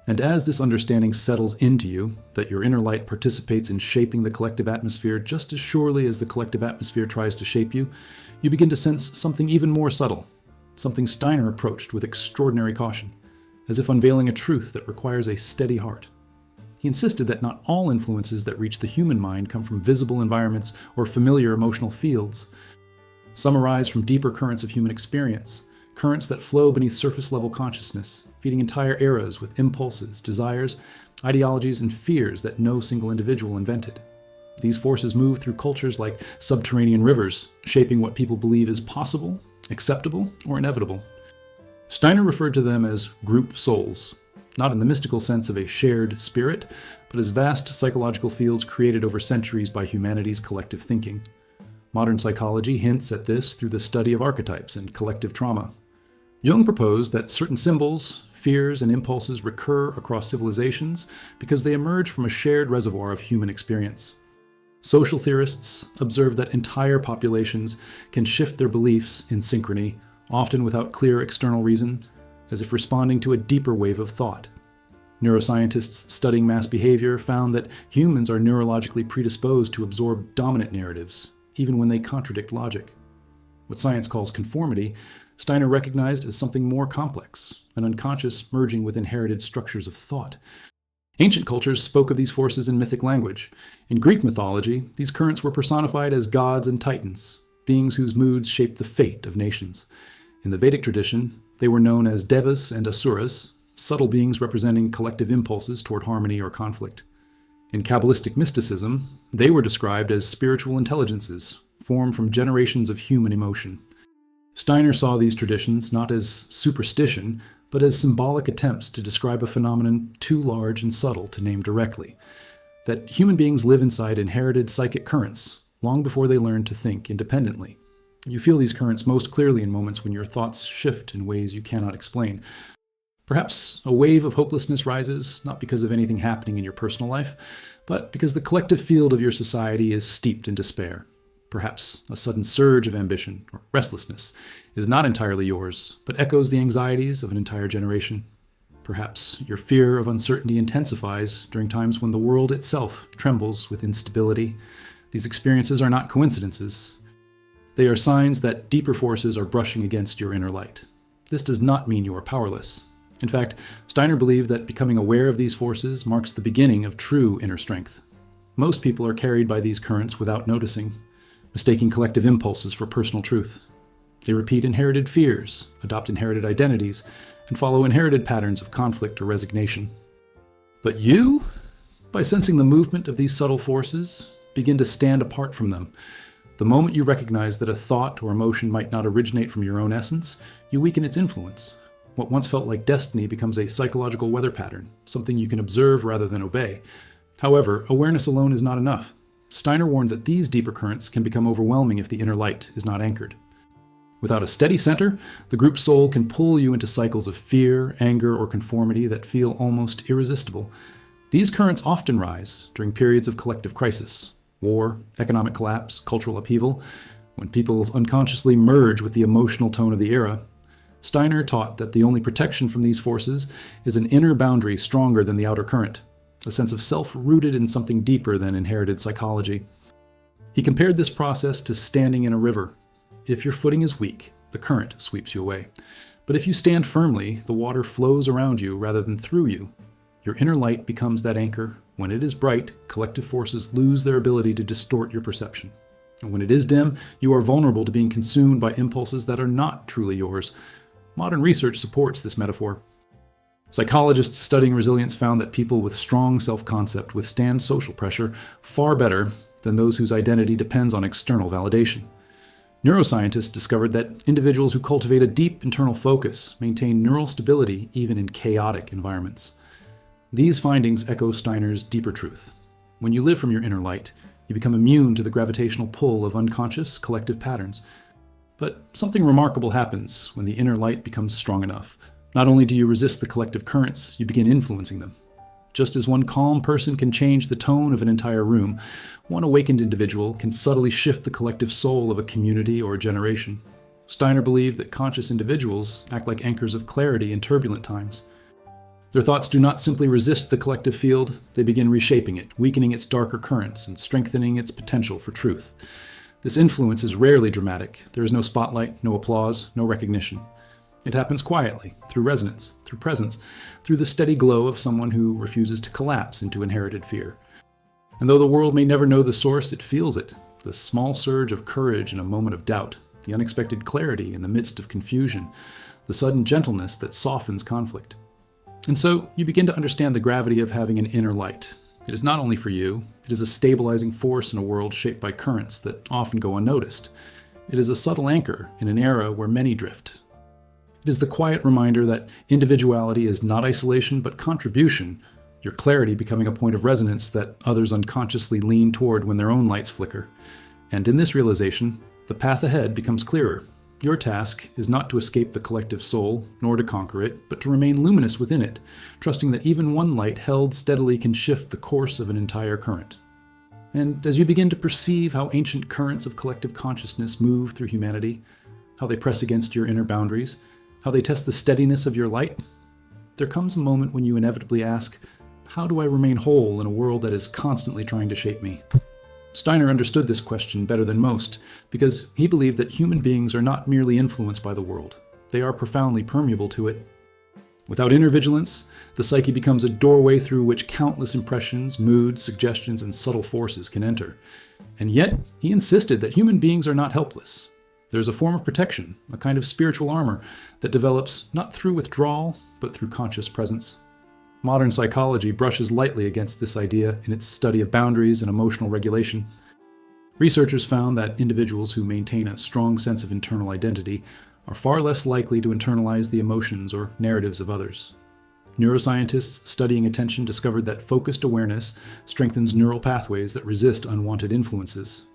And as this understanding settles into you, that your inner light participates in shaping the collective atmosphere just as surely as the collective atmosphere tries to shape you, you begin to sense something even more subtle, something Steiner approached with extraordinary caution, as if unveiling a truth that requires a steady heart. He insisted that not all influences that reach the human mind come from visible environments or familiar emotional fields. Some arise from deeper currents of human experience, currents that flow beneath surface-level consciousness, feeding entire eras with impulses, desires, ideologies, and fears that no single individual invented. These forces move through cultures like subterranean rivers, shaping what people believe is possible, acceptable, or inevitable. Steiner referred to them as group souls, not in the mystical sense of a shared spirit, but as vast psychological fields created over centuries by humanity's collective thinking. Modern psychology hints at this through the study of archetypes and collective trauma. Jung proposed that certain symbols, fears, and impulses recur across civilizations because they emerge from a shared reservoir of human experience. Social theorists observe that entire populations can shift their beliefs in synchrony, often without clear external reason, as if responding to a deeper wave of thought. Neuroscientists studying mass behavior found that humans are neurologically predisposed to absorb dominant narratives, even when they contradict logic. What science calls conformity, Steiner recognized as something more complex, an unconscious merging with inherited structures of thought. Ancient cultures spoke of these forces in mythic language. In Greek mythology, these currents were personified as gods and titans, beings whose moods shaped the fate of nations. In the Vedic tradition, they were known as devas and asuras, subtle beings representing collective impulses toward harmony or conflict. In Kabbalistic mysticism, they were described as spiritual intelligences, formed from generations of human emotion. Steiner saw these traditions not as superstition, but as symbolic attempts to describe a phenomenon too large and subtle to name directly, that human beings live inside inherited psychic currents long before they learn to think independently. You feel these currents most clearly in moments when your thoughts shift in ways you cannot explain. Perhaps a wave of hopelessness rises, not because of anything happening in your personal life, but because the collective field of your society is steeped in despair. Perhaps a sudden surge of ambition or restlessness is not entirely yours, but echoes the anxieties of an entire generation. Perhaps your fear of uncertainty intensifies during times when the world itself trembles with instability. These experiences are not coincidences. They are signs that deeper forces are brushing against your inner light. This does not mean you are powerless. In fact, Steiner believed that becoming aware of these forces marks the beginning of true inner strength. Most people are carried by these currents without noticing, mistaking collective impulses for personal truth. They repeat inherited fears, adopt inherited identities, and follow inherited patterns of conflict or resignation. But you, by sensing the movement of these subtle forces, begin to stand apart from them. The moment you recognize that a thought or emotion might not originate from your own essence, you weaken its influence. What once felt like destiny becomes a psychological weather pattern, something you can observe rather than obey. However, awareness alone is not enough. Steiner warned that these deeper currents can become overwhelming if the inner light is not anchored. Without a steady center, the group soul can pull you into cycles of fear, anger, or conformity that feel almost irresistible. These currents often rise during periods of collective crisis, war, economic collapse, cultural upheaval, when people unconsciously merge with the emotional tone of the era. Steiner taught that the only protection from these forces is an inner boundary stronger than the outer current, a sense of self rooted in something deeper than inherited psychology. He compared this process to standing in a river. If your footing is weak, the current sweeps you away. But if you stand firmly, the water flows around you rather than through you. Your inner light becomes that anchor. When it is bright, collective forces lose their ability to distort your perception. And when it is dim, you are vulnerable to being consumed by impulses that are not truly yours. Modern research supports this metaphor. Psychologists studying resilience found that people with strong self-concept withstand social pressure far better than those whose identity depends on external validation. Neuroscientists discovered that individuals who cultivate a deep internal focus maintain neural stability even in chaotic environments. These findings echo Steiner's deeper truth. When you live from your inner light, you become immune to the gravitational pull of unconscious collective patterns. But something remarkable happens when the inner light becomes strong enough. Not only do you resist the collective currents, you begin influencing them. Just as one calm person can change the tone of an entire room, one awakened individual can subtly shift the collective soul of a community or a generation. Steiner believed that conscious individuals act like anchors of clarity in turbulent times. Their thoughts do not simply resist the collective field, they begin reshaping it, weakening its darker currents and strengthening its potential for truth. This influence is rarely dramatic. There is no spotlight, no applause, no recognition. It happens quietly, through resonance, through presence, through the steady glow of someone who refuses to collapse into inherited fear. And though the world may never know the source, it feels it, the small surge of courage in a moment of doubt, the unexpected clarity in the midst of confusion, the sudden gentleness that softens conflict. And so you begin to understand the gravity of having an inner light. It is not only for you, it is a stabilizing force in a world shaped by currents that often go unnoticed. It is a subtle anchor in an era where many drift. It is the quiet reminder that individuality is not isolation but contribution, your clarity becoming a point of resonance that others unconsciously lean toward when their own lights flicker. And in this realization, the path ahead becomes clearer. Your task is not to escape the collective soul, nor to conquer it, but to remain luminous within it, trusting that even one light held steadily can shift the course of an entire current. And as you begin to perceive how ancient currents of collective consciousness move through humanity, how they press against your inner boundaries, how they test the steadiness of your light, there comes a moment when you inevitably ask, how do I remain whole in a world that is constantly trying to shape me? Steiner understood this question better than most, because he believed that human beings are not merely influenced by the world, they are profoundly permeable to it. Without inner vigilance, the psyche becomes a doorway through which countless impressions, moods, suggestions, and subtle forces can enter. And yet, he insisted that human beings are not helpless. There's a form of protection, a kind of spiritual armor, that develops not through withdrawal, but through conscious presence. Modern psychology brushes lightly against this idea in its study of boundaries and emotional regulation. Researchers found that individuals who maintain a strong sense of internal identity are far less likely to internalize the emotions or narratives of others. Neuroscientists studying attention discovered that focused awareness strengthens neural pathways that resist unwanted influences.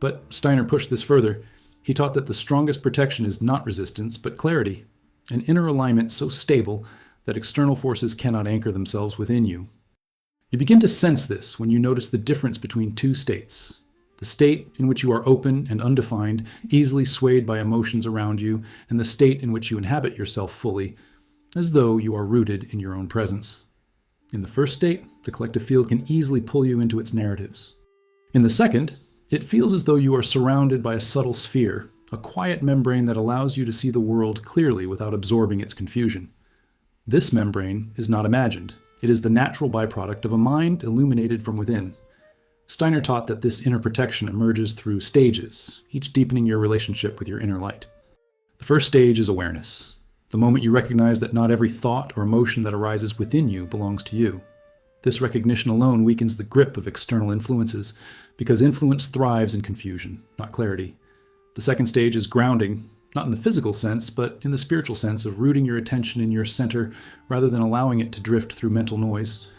But Steiner pushed this further. He taught that the strongest protection is not resistance, but clarity, an inner alignment so stable that external forces cannot anchor themselves within you. You begin to sense this when you notice the difference between two states. The state in which you are open and undefined, easily swayed by emotions around you, and the state in which you inhabit yourself fully, as though you are rooted in your own presence. In the first state, the collective field can easily pull you into its narratives. In the second, it feels as though you are surrounded by a subtle sphere, a quiet membrane that allows you to see the world clearly without absorbing its confusion. This membrane is not imagined. It is the natural byproduct of a mind illuminated from within. Steiner taught that this inner protection emerges through stages, each deepening your relationship with your inner light. The first stage is awareness, the moment you recognize that not every thought or emotion that arises within you belongs to you. This recognition alone weakens the grip of external influences, because influence thrives in confusion, not clarity. The second stage is grounding, not in the physical sense, but in the spiritual sense of rooting your attention in your center rather than allowing it to drift through mental noise.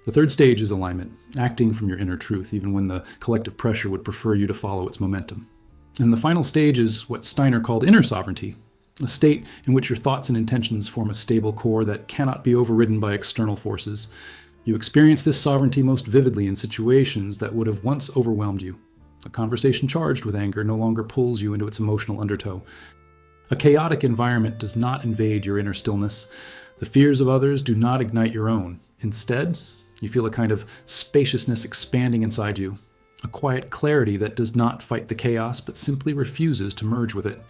The third stage is alignment, acting from your inner truth, even when the collective pressure would prefer you to follow its momentum. And the final stage is what Steiner called inner sovereignty, a state in which your thoughts and intentions form a stable core that cannot be overridden by external forces. You experience this sovereignty most vividly in situations that would have once overwhelmed you. A conversation charged with anger no longer pulls you into its emotional undertow. A chaotic environment does not invade your inner stillness. The fears of others do not ignite your own. Instead, you feel a kind of spaciousness expanding inside you, a quiet clarity that does not fight the chaos but simply refuses to merge with it.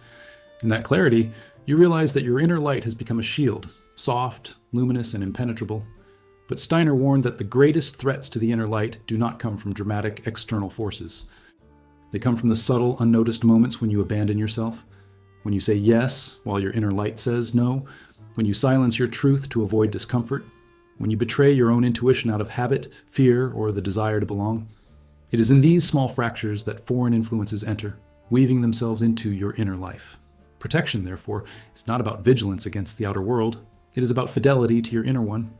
In that clarity, you realize that your inner light has become a shield, soft, luminous, and impenetrable. But Steiner warned that the greatest threats to the inner light do not come from dramatic external forces. They come from the subtle, unnoticed moments when you abandon yourself, when you say yes while your inner light says no, when you silence your truth to avoid discomfort, when you betray your own intuition out of habit, fear, or the desire to belong. It is in these small fractures that foreign influences enter, weaving themselves into your inner life. Protection, therefore, is not about vigilance against the outer world. It is about fidelity to your inner one.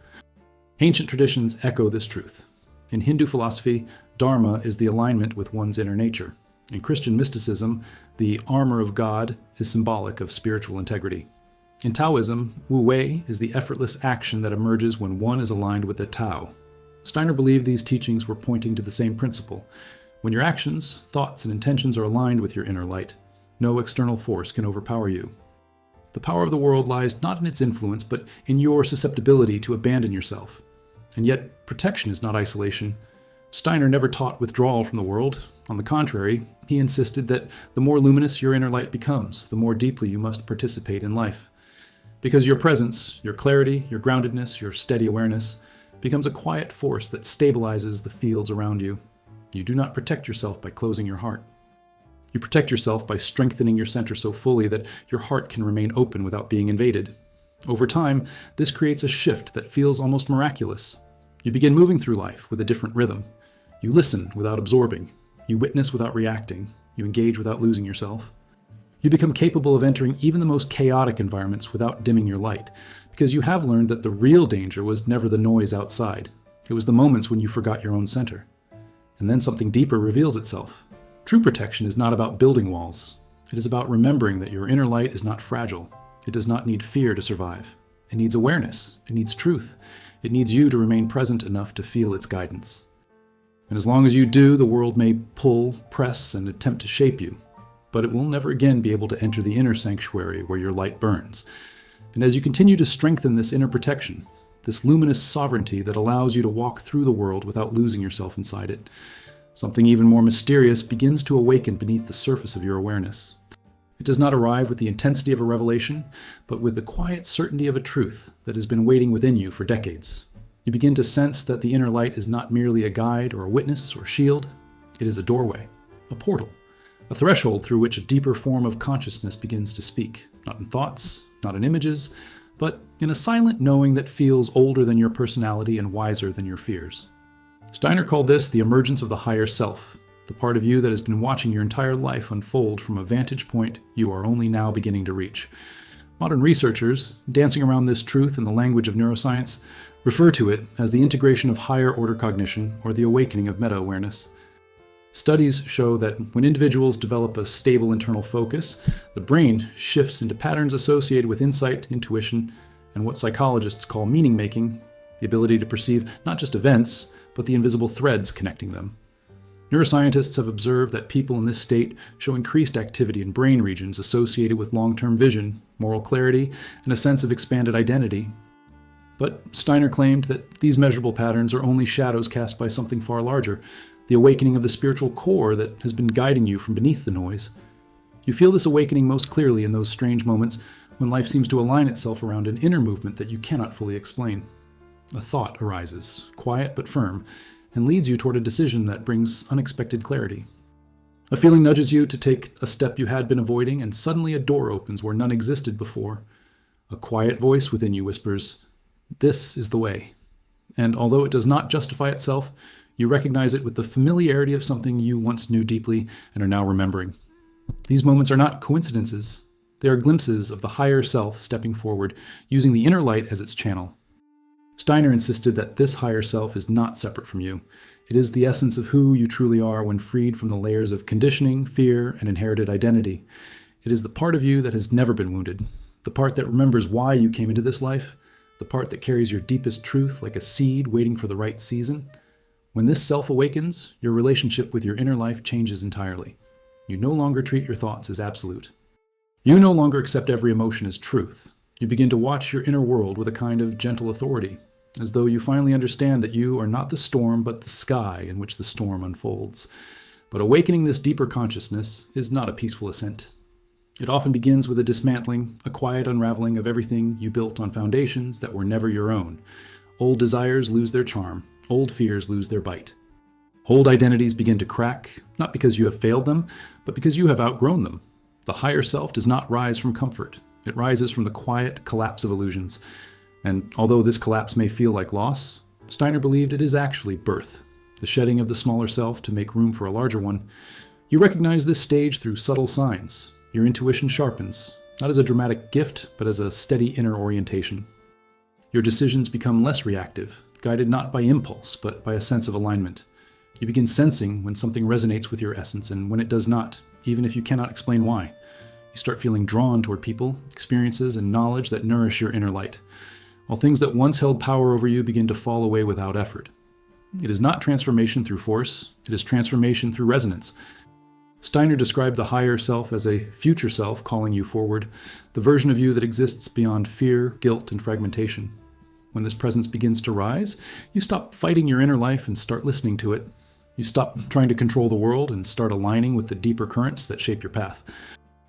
Ancient traditions echo this truth. In Hindu philosophy, dharma is the alignment with one's inner nature. In Christian mysticism, the armor of God is symbolic of spiritual integrity. In Taoism, Wu Wei is the effortless action that emerges when one is aligned with the Tao. Steiner believed these teachings were pointing to the same principle. When your actions, thoughts, and intentions are aligned with your inner light, no external force can overpower you. The power of the world lies not in its influence, but in your susceptibility to abandon yourself. And yet, protection is not isolation. Steiner never taught withdrawal from the world. On the contrary, he insisted that the more luminous your inner light becomes, the more deeply you must participate in life. Because your presence, your clarity, your groundedness, your steady awareness becomes a quiet force that stabilizes the fields around you. You do not protect yourself by closing your heart. You protect yourself by strengthening your center so fully that your heart can remain open without being invaded. Over time, this creates a shift that feels almost miraculous. You begin moving through life with a different rhythm. You listen without absorbing. You witness without reacting. You engage without losing yourself. You become capable of entering even the most chaotic environments without dimming your light, because you have learned that the real danger was never the noise outside. It was the moments when you forgot your own center. And then something deeper reveals itself. True protection is not about building walls. It is about remembering that your inner light is not fragile. It does not need fear to survive. It needs awareness. It needs truth. It needs you to remain present enough to feel its guidance. And as long as you do, the world may pull, press, and attempt to shape you. But it will never again be able to enter the inner sanctuary where your light burns. And as you continue to strengthen this inner protection, this luminous sovereignty that allows you to walk through the world without losing yourself inside it, something even more mysterious begins to awaken beneath the surface of your awareness. It does not arrive with the intensity of a revelation, but with the quiet certainty of a truth that has been waiting within you for decades. You begin to sense that the inner light is not merely a guide or a witness or shield. It is a doorway, a portal, a threshold through which a deeper form of consciousness begins to speak, not in thoughts, not in images, but in a silent knowing that feels older than your personality and wiser than your fears. Steiner called this the emergence of the higher self, the part of you that has been watching your entire life unfold from a vantage point you are only now beginning to reach. Modern researchers, dancing around this truth in the language of neuroscience, refer to it as the integration of higher order cognition or the awakening of meta-awareness. Studies show that when individuals develop a stable internal focus, the brain shifts into patterns associated with insight, intuition, and what psychologists call meaning making, the ability to perceive not just events, but the invisible threads connecting them. Neuroscientists have observed that people in this state show increased activity in brain regions associated with long-term vision, moral clarity, and a sense of expanded identity. But Steiner claimed that these measurable patterns are only shadows cast by something far larger, the awakening of the spiritual core that has been guiding you from beneath the noise. You feel this awakening most clearly in those strange moments when life seems to align itself around an inner movement that you cannot fully explain. A thought arises, quiet but firm, and leads you toward a decision that brings unexpected clarity. A feeling nudges you to take a step you had been avoiding, and suddenly a door opens where none existed before. A quiet voice within you whispers, "This is the way." And although it does not justify itself, you recognize it with the familiarity of something you once knew deeply and are now remembering. These moments are not coincidences. They are glimpses of the higher self stepping forward, using the inner light as its channel. Steiner insisted that this higher self is not separate from you. It is the essence of who you truly are when freed from the layers of conditioning, fear, and inherited identity. It is the part of you that has never been wounded, the part that remembers why you came into this life, the part that carries your deepest truth like a seed waiting for the right season. When this self awakens, your relationship with your inner life changes entirely. You no longer treat your thoughts as absolute. You no longer accept every emotion as truth. You begin to watch your inner world with a kind of gentle authority, as though you finally understand that you are not the storm but the sky in which the storm unfolds. But awakening this deeper consciousness is not a peaceful ascent. It often begins with a dismantling, a quiet unraveling of everything you built on foundations that were never your own. Old desires lose their charm. Old fears lose their bite. Old identities begin to crack, not because you have failed them, but because you have outgrown them. The higher self does not rise from comfort. It rises from the quiet collapse of illusions. And although this collapse may feel like loss, Steiner believed it is actually birth, the shedding of the smaller self to make room for a larger one. You recognize this stage through subtle signs. Your intuition sharpens, not as a dramatic gift, but as a steady inner orientation. Your decisions become less reactive, guided not by impulse, but by a sense of alignment. You begin sensing when something resonates with your essence and when it does not, even if you cannot explain why. You start feeling drawn toward people, experiences, and knowledge that nourish your inner light, while things that once held power over you begin to fall away without effort. It is not transformation through force, it is transformation through resonance. Steiner described the higher self as a future self calling you forward, the version of you that exists beyond fear, guilt, and fragmentation. When this presence begins to rise, you stop fighting your inner life and start listening to it. You stop trying to control the world and start aligning with the deeper currents that shape your path.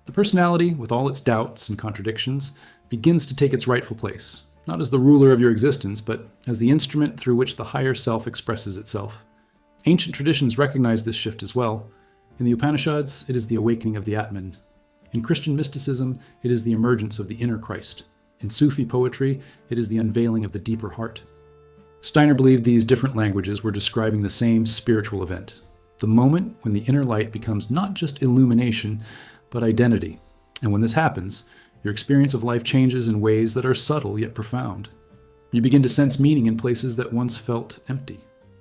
The personality, with all its doubts and contradictions, begins to take its rightful place, not as the ruler of your existence, but as the instrument through which the higher self expresses itself. Ancient traditions recognize this shift as well. In the Upanishads, it is the awakening of the Atman. In Christian mysticism, it is the emergence of the inner Christ. In Sufi poetry, it is the unveiling of the deeper heart. Steiner believed these different languages were describing the same spiritual event, the moment when the inner light becomes not just illumination, but identity. And when this happens, your experience of life changes in ways that are subtle yet profound. You begin to sense meaning in places that once felt empty.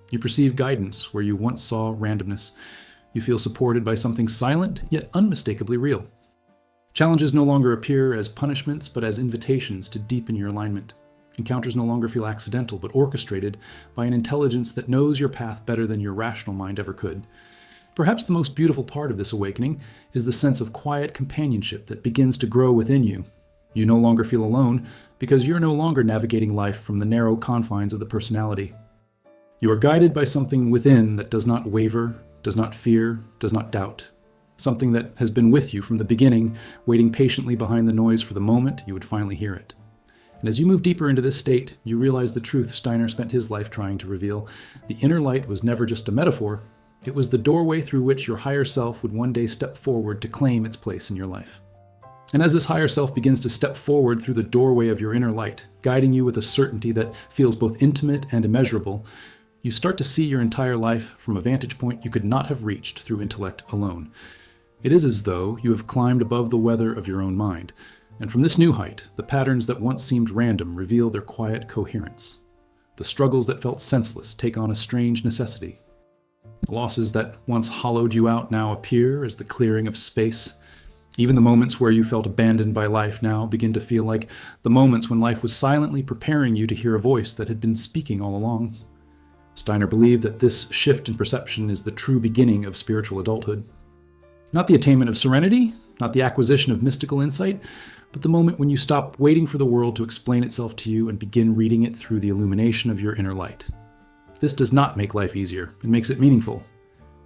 You perceive guidance where you once saw randomness. You feel supported by something silent yet unmistakably real. Challenges no longer appear as punishments, but as invitations to deepen your alignment. Encounters no longer feel accidental, but orchestrated by an intelligence that knows your path better than your rational mind ever could. Perhaps the most beautiful part of this awakening is the sense of quiet companionship that begins to grow within you. You no longer feel alone because you're no longer navigating life from the narrow confines of the personality. You are guided by something within that does not waver, does not fear, does not doubt. Something that has been with you from the beginning, waiting patiently behind the noise for the moment you would finally hear it. And as you move deeper into this state, you realize the truth Steiner spent his life trying to reveal. The inner light was never just a metaphor. It was the doorway through which your higher self would one day step forward to claim its place in your life. And as this higher self begins to step forward through the doorway of your inner light, guiding you with a certainty that feels both intimate and immeasurable, you start to see your entire life from a vantage point you could not have reached through intellect alone. It is as though you have climbed above the weather of your own mind, and from this new height, the patterns that once seemed random reveal their quiet coherence. The struggles that felt senseless take on a strange necessity. Losses that once hollowed you out now appear as the clearing of space. Even the moments where you felt abandoned by life now begin to feel like the moments when life was silently preparing you to hear a voice that had been speaking all along. Steiner believed that this shift in perception is the true beginning of spiritual adulthood. Not the attainment of serenity, not the acquisition of mystical insight, but the moment when you stop waiting for the world to explain itself to you and begin reading it through the illumination of your inner light. This does not make life easier. It makes it meaningful.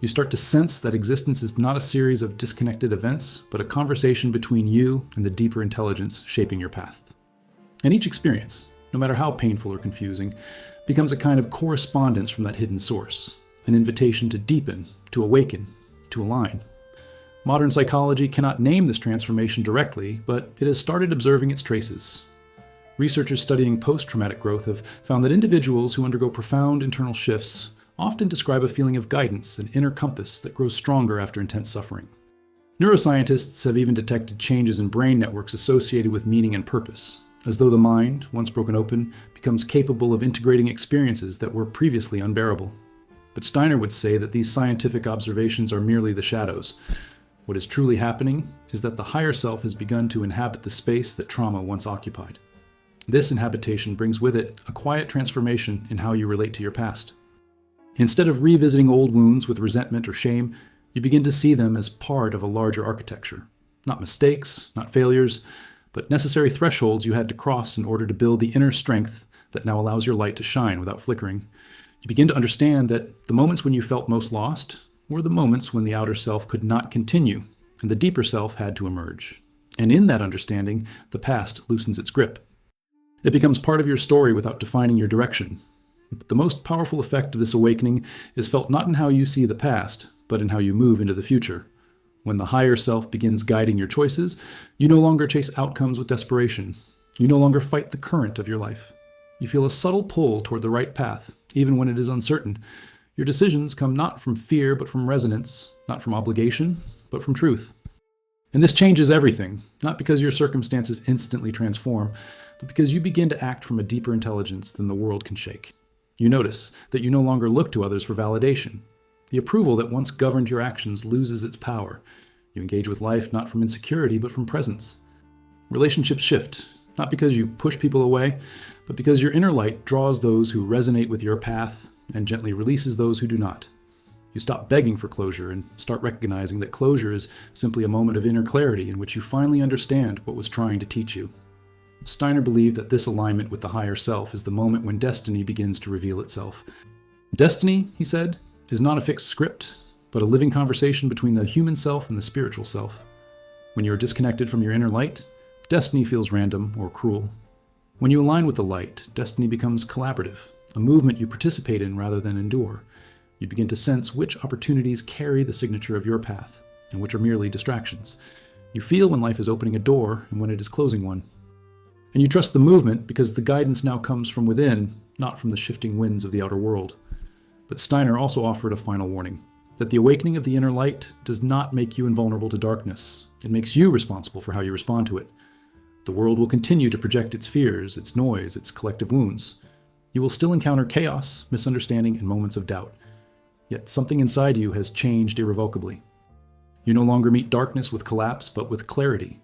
You start to sense that existence is not a series of disconnected events, but a conversation between you and the deeper intelligence shaping your path. And each experience, no matter how painful or confusing, becomes a kind of correspondence from that hidden source, an invitation to deepen, to awaken, to align. Modern psychology cannot name this transformation directly, but it has started observing its traces. Researchers studying post-traumatic growth have found that individuals who undergo profound internal shifts often describe a feeling of guidance and inner compass that grows stronger after intense suffering. Neuroscientists have even detected changes in brain networks associated with meaning and purpose, as though the mind, once broken open, becomes capable of integrating experiences that were previously unbearable. But Steiner would say that these scientific observations are merely the shadows. What is truly happening is that the higher self has begun to inhabit the space that trauma once occupied. This inhabitation brings with it a quiet transformation in how you relate to your past. Instead of revisiting old wounds with resentment or shame, you begin to see them as part of a larger architecture. Not mistakes, not failures, but necessary thresholds you had to cross in order to build the inner strength that now allows your light to shine without flickering. You begin to understand that the moments when you felt most lost were the moments when the outer self could not continue and the deeper self had to emerge. And in that understanding, the past loosens its grip. It becomes part of your story without defining your direction. But the most powerful effect of this awakening is felt not in how you see the past, but in how you move into the future. When the higher self begins guiding your choices, you no longer chase outcomes with desperation. You no longer fight the current of your life. You feel a subtle pull toward the right path, even when it is uncertain. Your decisions come not from fear, but from resonance, not from obligation, but from truth. And this changes everything, not because your circumstances instantly transform, but because you begin to act from a deeper intelligence than the world can shake. You notice that you no longer look to others for validation. The approval that once governed your actions loses its power. You engage with life not from insecurity, but from presence. Relationships shift, not because you push people away, but because your inner light draws those who resonate with your path and gently releases those who do not. You stop begging for closure and start recognizing that closure is simply a moment of inner clarity in which you finally understand what was trying to teach you. Steiner believed that this alignment with the higher self is the moment when destiny begins to reveal itself. Destiny, he said, is not a fixed script, but a living conversation between the human self and the spiritual self. When you are disconnected from your inner light, destiny feels random or cruel. When you align with the light, destiny becomes collaborative, a movement you participate in rather than endure. You begin to sense which opportunities carry the signature of your path, and which are merely distractions. You feel when life is opening a door and when it is closing one. And you trust the movement because the guidance now comes from within, not from the shifting winds of the outer world. But Steiner also offered a final warning, that the awakening of the inner light does not make you invulnerable to darkness. It makes you responsible for how you respond to it. The world will continue to project its fears, its noise, its collective wounds. You will still encounter chaos, misunderstanding, and moments of doubt. Yet something inside you has changed irrevocably. You no longer meet darkness with collapse, but with clarity.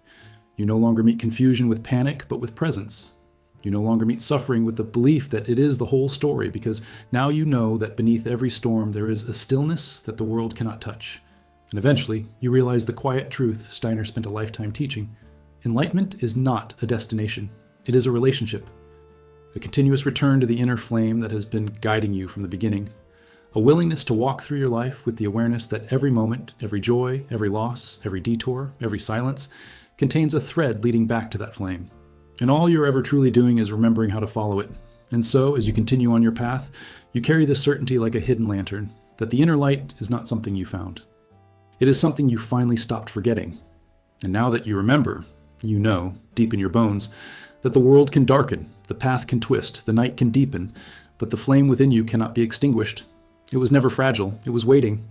You no longer meet confusion with panic, but with presence. You no longer meet suffering with the belief that it is the whole story, because now you know that beneath every storm there is a stillness that the world cannot touch. And eventually, you realize the quiet truth Steiner spent a lifetime teaching. Enlightenment is not a destination. It is a relationship. A continuous return to the inner flame that has been guiding you from the beginning. A willingness to walk through your life with the awareness that every moment, every joy, every loss, every detour, every silence contains a thread leading back to that flame. And all you're ever truly doing is remembering how to follow it. And so, as you continue on your path, you carry this certainty like a hidden lantern, that the inner light is not something you found. It is something you finally stopped forgetting. And now that you remember, you know, deep in your bones, that the world can darken, the path can twist, the night can deepen, but the flame within you cannot be extinguished. It was never fragile, it was waiting.